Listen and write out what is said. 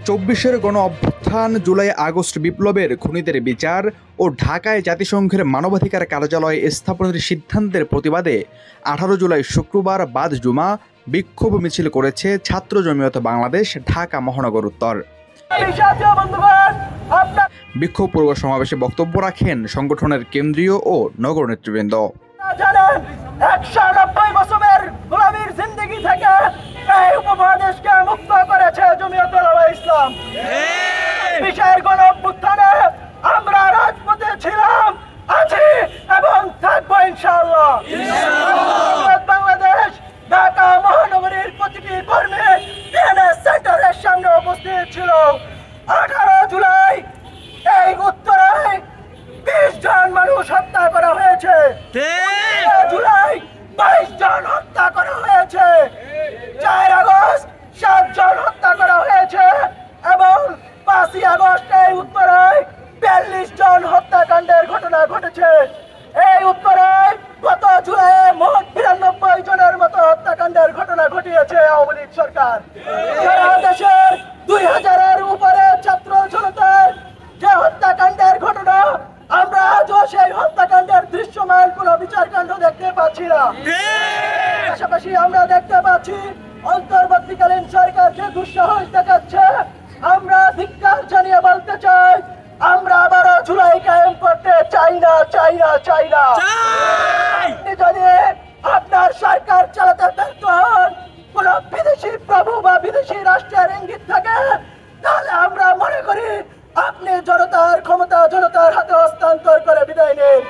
২০২৪-এর গণ অভ্যুত্থান, July August বিপ্লবের খুনিদের বিচার ও ঢাকায় জাতিসংঘের মানবাধিকার কার্যালয় স্থাপনের সিদ্ধান্তের প্রতিবাদে ১৮ জুলাই শুক্রবার বাদ জুমা বিক্ষোভ মিছিল করেছে ছাত্র জমিয়ত বাংলাদেশ ঢাকা মহানগর উত্তর। বিক্ষোভ পূর্ব সমাবেশে বক্তব্য রাখেন সংগঠনের কেন্দ্রীয় ও নগর নেতৃবৃন্দ। ১৯৯ বছরের গোলামীর জিন্দেগি থেকে এই উপমহাদেশকে মুক্ত করেছে জমিয়ত উলামা ইসলাম। বিশের গণ অভ্যুত্থানে আমরা রাজপথে ছিলাম, আছি এবং থাকবো ইনশাআল্লাহ। বাংলাদেশ ঢাকা মহানগরীর প্রতিটি কর্মী ডিএনএস সেন্টারের সামনে উপস্থিত ছিল। ১৮ জুলাই এই উত্তরায় ২০ জন মানুষ হত্যা করা হয়েছে। জুলাই ২২ জন হত্যা করা হয়েছে। ৪ আগস্ট ৭ জন হত্যা করা হয়েছে এবং ৫ই আগস্ট এই উত্তরায় ৪২ জন হত্যাকাণ্ডের ঘটনা ঘটেছে। এই উত্তরায় গত জুলাইয়ে মোট ৯২ জনের মতো হত্যাকাণ্ডের ঘটনা ঘটিয়েছে আওয়ামী লীগ সরকার। সারা দেশের ২০০০-এর উপরে ছাত্র জনতার যে হত্যাকাণ্ডের ঘটনা, আমরা আজও সেই হত্যাকাণ্ডের দৃশ্যমান কোনো বিচারকাণ্ড দেখতে পাচ্ছি না। পাশাপাশি আমরা দেখতে পাচ্ছি অন্তর্বর্তীকালীন সরকারকে দুঃসাহস দেখাচ্ছে। আমরা ধিক্কার জানিয়ে বলতে চাই, আমরা আবারও জুলাই কায়েম করতে চাই না। যদি আপনার সরকার চালাতে ব্যর্থ হন, কোন বিদেশি প্রভু বা বিদেশি রাষ্ট্রের ইঙ্গিত থাকে, তাহলে আমরা মনে করি আপনি জনতার ক্ষমতা জনতার হাতে হস্তান্তর করে বিদায় নিন।